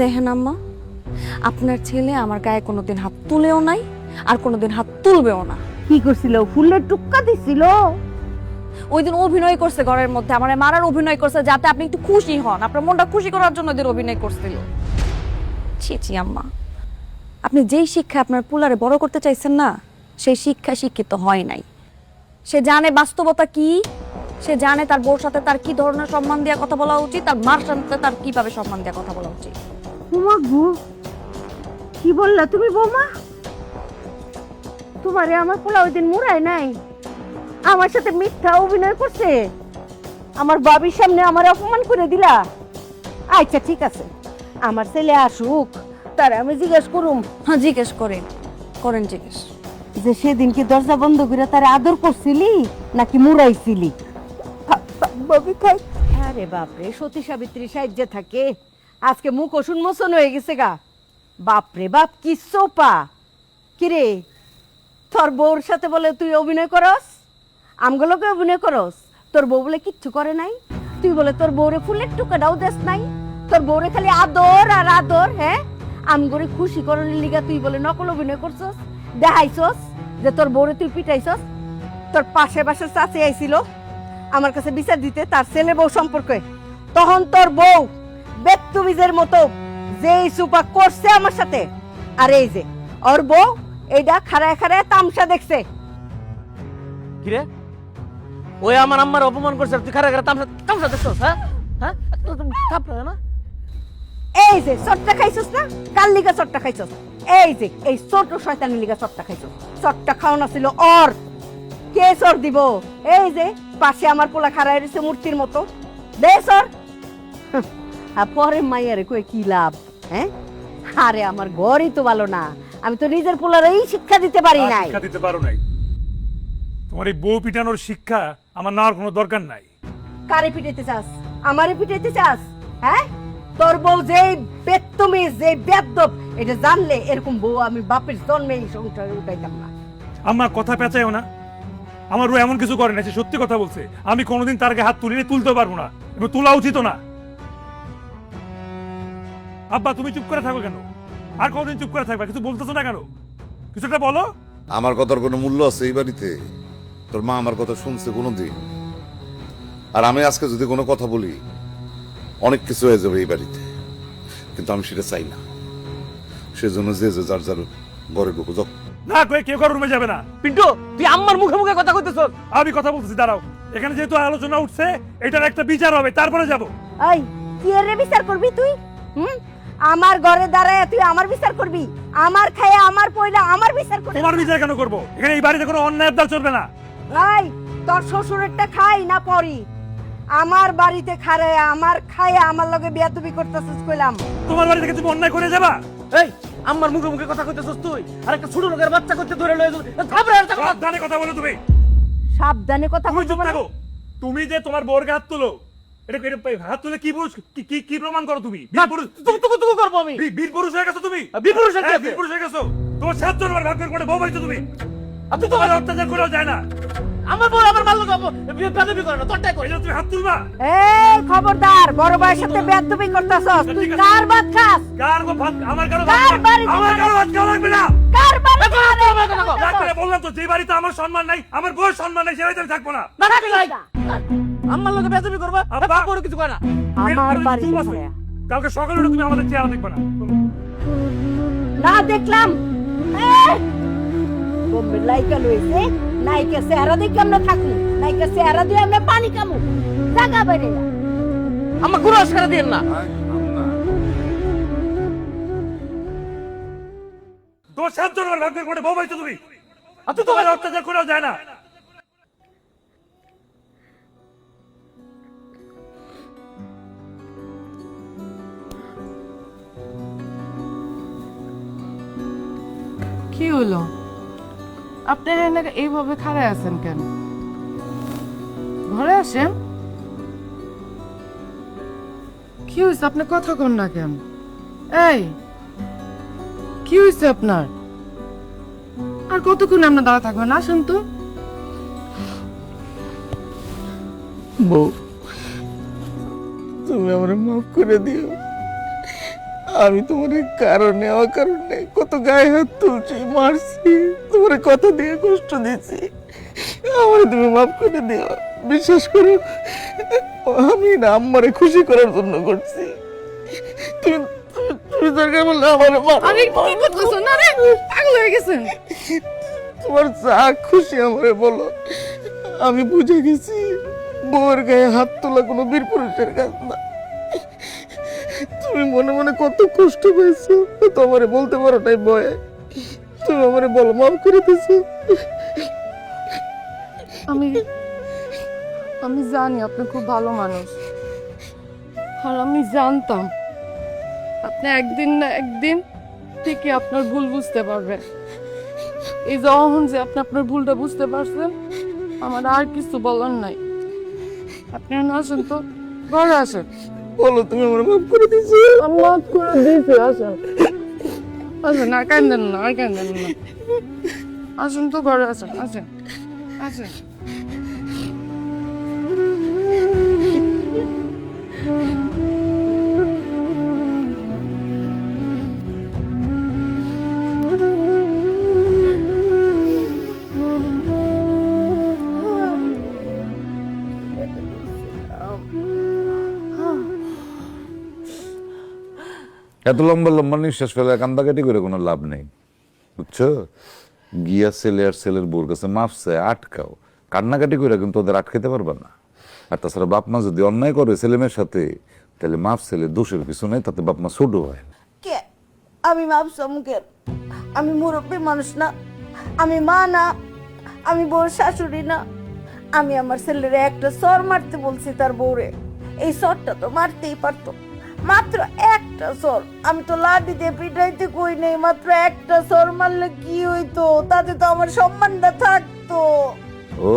দেখেন আম্মা, আপনার ছেলে আমার গায়ে কোনোদিন হাত তুলেও নাই আর কোনোদিন হাত তুলবেও না। কি করছিল? ফুলের টুক্কা দিছিল? ওই দিন অভিনয় করছে ঘরের মধ্যে, আমার মারার অভিনয় করছে যাতে আপনি একটু খুশি হন, আপনার মনটা খুশি করার জন্য ওদের অভিনয় করছিল। ছি ছি আম্মা, আপনি যেই শিক্ষা আপনার পুলারে বড় করতে চাইছেন না, সেই শিক্ষা শিক্ষিত হয় নাই। সে জানে বাস্তবতা কি, সে জানে তার বউর সাথে তার কি ধরনের সম্মান দেওয়া কথা বলা উচিত, তার মার সাথে তার কিভাবে সম্মান দেওয়া কথা বলা উচিত। তোমা গো, কি বললা তুমি বৌমা? তোমারে আমার পোলা ওই দিন মুড়ায় নাই, আমার সাথে মিথ্যা অভিনয় করছে, আমার বাবির সামনে আমার অপমান করে দিলা। আচ্ছা ঠিক আছে, আমার ছেলে আসুক, তার আমি জিজ্ঞেস করুম। হ্যাঁ জিজ্ঞেস করেন, করেন জিজ্ঞেস। যে সেদিন কি দরজা বন্ধ করে তার আদর করছিলি নাকি মুড়াইছিলি? বাবি খাই। আরে বাপরে, সতী সাবিত্রী সাহায্যে থাকে, আজকে মুখ উন্মোচন হয়ে গেছে গা। বাপরে বাপ, কি সোপা! কিরে, তোর বউর সাথে বলে তুই অভিনয় করস, আমগুলোকে অভিনয় করস, তোর বউ বলে কিচ্ছু করে নাই? তুই বলে তোর বউরে ফুলের টুকাটাও দেস নাই, তোর বউরে খালি আদর আর আদর। হ্যাঁ, আমগরে খুশি করার লিগা তুই বলে নকল অভিনয় করছস, দেখাইছস যে তোর বউরে তুই পিটাইছস। তোর পাশে পাশে চাচি আইছিল আমার কাছে বিচার দিতে তার ছেলে বউ সম্পর্কে, তখন তোর বউ বেত্তুমিজের মতো যেই সুপা করছে আমার সাথে, আর এই যে ওর বউ এইটা খাড়ায় খাড়ায় তামসা দেখছে। কিরে, ওই আমার আম্মার অপমান করছে, তুই খারা খারা তামসা তামসা দেখছস? হ্যাঁ হ্যাঁ, থাপড়া না? এই যে চটটা খাইছস না, কাল লিগা চটটা খাইছস, এই যে এই ছোট শয়তানের লিগা চটটা খাইছস। চটটা খাওয়ানো ছিল ওর, কে চর দিব? এই যে পাশে আমার পোলা খাড়ায় রয়েছে মূর্তির মতো, দে চর। আর পরে মাইয়ারে কই কি লাভ? হ্যাঁ, আরে আমার ঘরই তো ভালো না, আমি তো নিজের পোলারই শিক্ষা দিতে পারি নাই। শিক্ষা দিতে পারো নাই? তোমার এই বউ পিটানোর শিক্ষা আমার নেওয়ার কোনো দরকার নাই। কারে পিটাইতে চাস? আমারে পিটাইতে চাস? হ্যাঁ, তোর বউ যেই বেত্তমিজ, যেই বেয়াদব, এটা জানলে এরকম বউ আমি বাপের জন্মে এই সংসারে উঠাইতাম না। আমার কথা পেঁচায়ও না, আমার বউ এমন কিছু করে না, সে সত্যি কথা বলছে। আমি কোনোদিন তার গায়ে হাত তুলিনি, তুলতে পারবো না, এবং তোলা উচিত না। আব্বা তুমি চুপ করে থাকো কেন? আর কতদিন চুপ করে থাকবা? কিছু বলতেছো না কেন? কিছুটা বলো। আমার কথার কোনো মূল্য আছে এই বাড়িতে? তোর মা আমার কথা শুনছে কোনোদিন? আর আমি আজকে যদি কোনো কথা বলি, অনেক কিছু হয়ে যাবে এই বাড়িতে, কিন্তু আমি সেটা চাই না। সেজন্য যে যে যার যার ঘরে ঢুকো যাও। না কয়ে কেউ কারো রুমে যাবে না। পিন্টু, তুই আম্মার মুখে মুখে কথা কইতেছস। আমি কথা বলতেছি, দাঁড়াও। এখানে যেহেতু আলোচনা উঠছে, এটার একটা বিচার হবে, তারপরে যাব। এই কি এর বিচার করবি তুই? আমার ঘরে দাঁড়ায় তুই আমার বিচার করবি? আমার খায়া আমার পয়লা আমার বিচার করবি? তোমার বিচার কেন করবো? এখানে এই বাড়িতে কোনো অন্যায় আবদার চলবে না। এই তোর শ্বশুরেরটা খাই না পরি? আমার বাড়িতে খাড়ায় আমার খায়া আমার লগে বিয়াদবি করতেছিস কইলাম। তোমার বাড়ি থেকে তুমি অন্যায় করে যাবা? এই আম্মার মুখে মুখে কথা কইতেছস তুই, আর একটা ছোট লোকের বাচ্চা করতে ধরে লয়ে যাস। থাপড়া আর থাপড়া। সাবধানে কথা বলো তুমি। সাবধানে কথা তুমি চুপ বলবো না? থাকো। তুমি যে তোমার বউকে হাত তুলো, এটা হাত তুলে কি পুরুষ, কি প্রমাণ করো তুমি? বীর পুরুষ, তুকু করবো আমি। বীর পুরুষ হয়ে গেছো তুমি। বীর পুরুষ হয়ে হ্যাঁ, গেছে? বীর পুরুষ হয়ে গেছো। তোমার 7 জন ভাগ্যের করে বউ হইছো তুমি। আপনি তো তোমার অত্যাচার করেও যায় না। আমার বউ আমার ভালো গাবো বেদবি করে না, তোরটাই কই। এই যে তুমি হাত তুলবা। এই খবরদার, বড় ভাইয়ের সাথে বিয়াদবি করতেছস। তুই কার ভাত খাস? কার ভাত? আমার কারো কার বাড়ি? আমার কারো ভাত খাওয়া লাগবে না। কার বাড়ি? রাগ করে বললাম তো, যে বাড়িতে আমার সম্মান নাই, আমার বউয়ের সম্মান নাই, সে বাড়িতে আমি থাকবো না। না থাকবি নাই। আম্মার লগে বেদবি করবা, আব্বা। বড় কিছু কয় না। আমার বাড়ি চুপ আছে। কালকে সকালে উঠে তুমি আমাদের চেহারা দেখবে না। না দেখলাম। বোম্বে লাইকা লইছে, নাইকা চেহারা দেখে আমরা থাকু, নাইকা চেহারা দিয়ে আমরা পানি কামু। জাগা বাইরে যা। আম্মা গুরু আসকারা দিয়েন না। তোমার 7 জন ভাগ্যের করে বউ হইছো তুমি। আপনি তো তোমার অত্যাচার করেও যায় না। কি হলো? আপনারা এনাকে এইভাবে খাড়ায় আছেন কেন? ঘরে আসেন। কি হয়েছে? আপনি কথা কন না কেন? এই কি হয়েছে আপনার? আর কতক্ষণ আমরা দাঁড়া থাকবেন? আসেন তো। বউ, তুমি আমার মাফ করে দিও। আমি তোমার কারণে আমার কারণে কত গায়ে হাত তুলছি, মারছি, তোমার কথা দিয়ে কষ্ট দিচ্ছি, আমার তুমি মাফ করে দিও। বিশ্বাস করো, আমি না আম্মারে খুশি করার জন্য করছি। তুমি তুমি- তুমি দরকার বললে আমার আরে কি করতেছো না রে, পাগল হয়ে গেছেন। তোমার যা খুশি আমারে বলো। আমি বুঝে গেছি বউয়ের গায়ে হাত তোলা কোনো বীর পুরুষের কাজ না। তুমি মনে মনে কত কষ্ট পেয়েছো তো আমারে বলতে পারো তাই বয়ে। তুমি আমারে বলো, মাফ করে দিছো। আমি আমি জানি আপনি খুব ভালো মানুষ, আর আমি জানতাম আপনি একদিন না একদিন ঠিকই আপনার ভুল বুঝতে পারবেন। এই যখন যে আপনি আপনার ভুলটা বুঝতে পারছেন, আমার আর কিছু বলার নাই। আপনি এখন আসেন তো, ঘরে আসেন। বলো তুমি আমার মাফ করে দিছো। আমি মাফ করে দিয়েছি, আসেন আসেন, আর কান্দেন না, আর কান্দেন না। আসেন তো, ঘরে আসেন, আসেন আসেন। এত লম্বা লম্বা নিঃশ্বাস ফেলে কান্দাকাটি করে কোনো লাভ নেই, বুঝছো? গিয়া ছেলে আর ছেলের বউর কাছে মাপছে আটকাও, কান্নাকাটি করে কিন্তু ওদের আটকাতে পারবে না। আর তাছাড়া বাপ মা যদি অন্যায় করে ছেলে মেয়ের সাথে, তাহলে মাপ ছেলে দোষের কিছু নেই, তাতে বাপ মা ছোট হয়। কে আমি ভাবছি মুখের, আমি মুরব্বী মানুষ না, আমি মা না, আমি বউর শাশুড়ি না। আমি আমার ছেলেরে একটা সর মারতে বলছি তার বউরে, এই সরটা তো মারতেই পারতো, মাত্র একটা সর। আমি তো লাঠি দিয়ে পিটাইতে কই নেই, মাত্র একটা সর মারলে কি হইতো, তাতে তো আমার সম্মানটা থাকতো। ও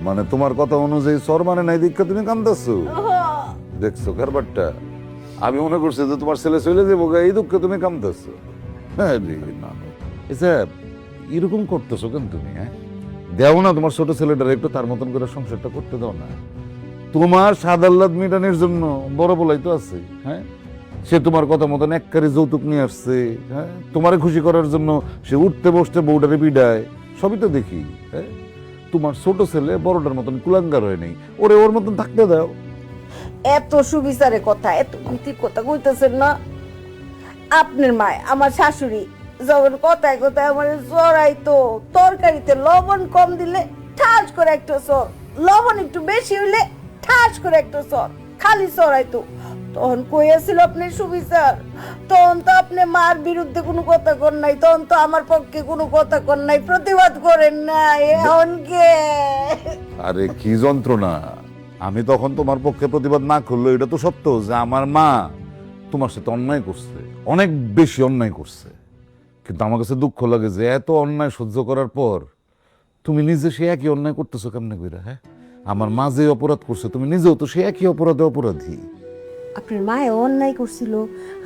মানে তোমার কথা অনুযায়ী সর মানে নাই দীক্ষা তুমি কান্দাছো, দেখছো কারবারটা? আমি মনে করছি যে তোমার ছেলে চলে যাবো এই দুঃখে তুমি কান্দাছো। হ্যাঁ না এসব এরকম করতেছো কেন তুমি? হ্যাঁ দেও না তোমার ছোট ছেলেটার একটু তার মতন করে সংসারটা করতে দাও না। তোমার স্বাদ আহ্লাদ মেটানোর জন্য বড় বলাই তো আছে। হ্যাঁ সে তোমার কথা মতন এককারে যৌতুক নিয়ে আসছে। হ্যাঁ তোমারে খুশি করার জন্য সে উঠতে বসতে বউটারে পিডায়, সবই তো দেখি। হ্যাঁ তোমার ছোট ছেলে বড়টার মতন কুলাঙ্গার হয় নাই, ওরে ওর মতন থাকতে দাও। এত সুবিচারের কথা, এত নীতির কথা কইতেছেন না। আপনার মায় আমার শাশুড়ি যখন কথায় কথায় আমার জড়াইতো, তরকারিতে লবণ কম দিলে ঠাস করে একটা সর, লবণ একটু বেশি হইলে ঠাস করে একটা সর, খালি চড়াইতো। তখন কইয়াছিল আপনি সুবিচার, তখন তো আপনি মার বিরুদ্ধে কোনো কথা কর নাই, তখন তো আমার পক্ষে কোনো কথা কর নাই, প্রতিবাদ করেন নাই। এখন কে? আরে কি যন্ত্রণা! আমি তখন তোমার পক্ষে প্রতিবাদ না করলো এটা তো সত্য যে আমার মা তোমার সাথে অন্যায় করছে, অনেক বেশি অন্যায় করছে। কিন্তু আমার কাছে দুঃখ লাগে যে এত অন্যায় সহ্য করার পর তুমি নিজে সে একই অন্যায় করতেছো কেমনে কইরা? হ্যাঁ আমার মা যে অপরাধ করছে তুমি নিজেও তো সে একই অপরাধে অপরাধী। আপনার মায়ে অন্যায় করছিল,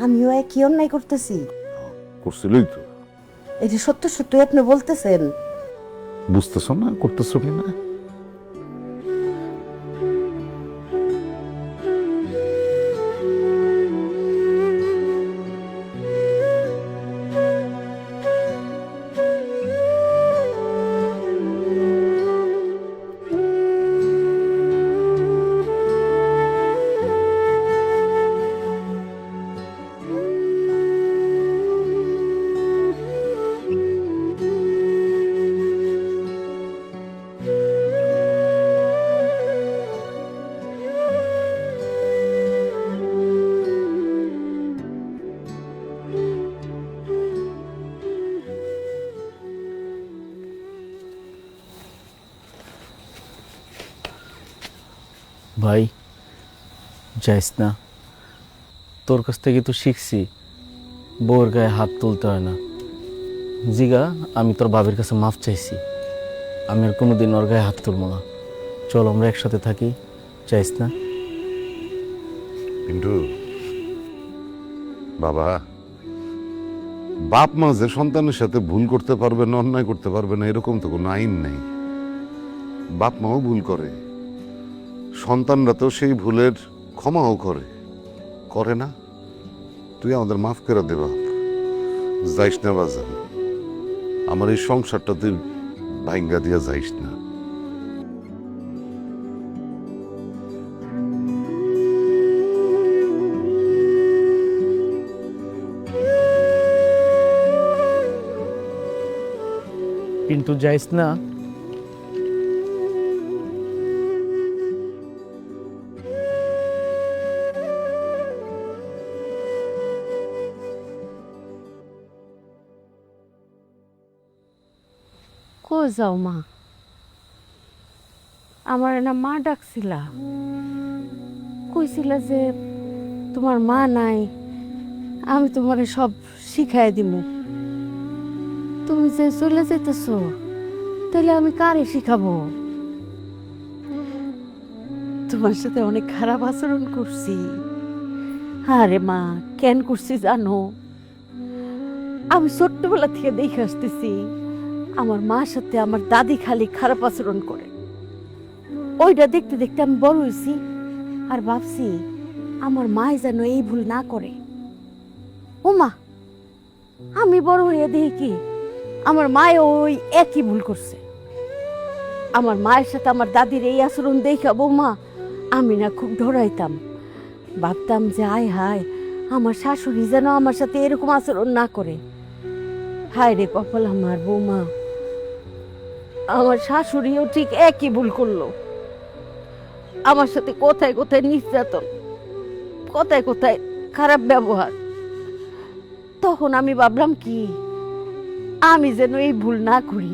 আমিও একই অন্যায় করতেছি। করছিলই তো। এটা সত্য সত্যই আপনি বলতেছেন? বুঝতেছো না করতেছো কিনা? ভাই যাইস না, তোর কাছ থেকে তো শিখছি বউর গায়ে হাত তুলতে হয় না। জিগা আমি তোর বাবির কাছে মাফ চাইছি, আমি আর কোনোদিন ওর গায়ে হাত তুলবো না। চল আমরা একসাথে থাকি, যাইস না। কিন্তু বাবা, বাপ মা যে সন্তানের সাথে ভুল করতে পারবে না, অন্যায় করতে পারবে না এরকম তো কোনো আইন নেই। বাপ মাও ভুল করে, সন্তানরা তো সেই ভুলের ক্ষমাও করে, করে না? তুই আমাদের মাফ করে দে বাপ, যাইস না বাজান, আমার এই সংসারটা তুই ভাঙ্গা দিয়া যাইস না। পিন্টু যাইস না। কো যাও মা? আমার না মা ডাকছিলা, কইছিলা যে তোমার মা নাই, আমি তোমারে সব শিখাই দিমু। তুমি যে চলে যেতেছ, তাহলে আমি কারে শিখাবো? তোমার সাথে অনেক খারাপ আচরণ করছি। আরে মা, কেন করছি জানো? আমি ছোট্টবেলা থেকে দেখে আসতেছি আমার মার সাথে আমার দাদি খালি খারাপ আচরণ করে। ওইটা দেখতে দেখতে আমি বড় হয়েছি, আর ভাবছি আমার মাই যেন এই ভুল না করে। ও মা, আমি বড় হয়ে দেখি কি আমার মায়ে ওই একই ভুল করছে। আমার মায়ের সাথে আমার দাদির এই আচরণ দেখে বৌমা আমি না খুব ডরাইতাম, ভাবতাম যে আয় হায় আমার শাশুড়ি যেন আমার সাথে এরকম আচরণ না করে। হায় রে কপাল আমার বৌমা, আমার শাশুড়িও ঠিক একই ভুল করলো। আমার সাথে কোথায় কোথায় নির্যাতন, কোথায় কোথায় খারাপ ব্যবহার। তখন আমি ভাবলাম কি আমি যেন এই ভুল না করি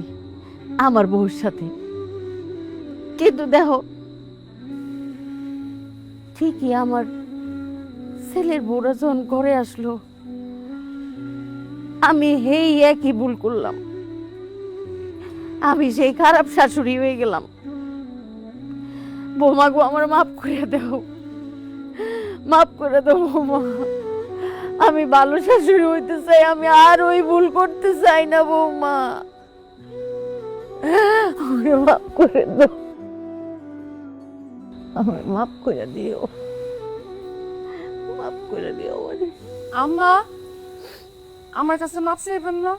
আমার বউর সাথে। কিন্তু দেখো, ঠিকই আমার ছেলের বউরা যখন ঘরে আসলো, আমি এই একই ভুল করলাম। আমি সেই খারাপ শাশুড়ি হয়ে গেলাম। বৌমা গো, আমার মাফ করে দাও, মাফ করে দাও বৌমা। আমি ভালো শাশুড়ি হইতে চাই, আমি আর ওই ভুল করতে চাই না বৌমা। আমাকে মাফ করে দাও, আমার মাফ করে দিও, মাফ করে দিও আমারে। আম্মা, আমার কাছে মাপ চাইবেন না?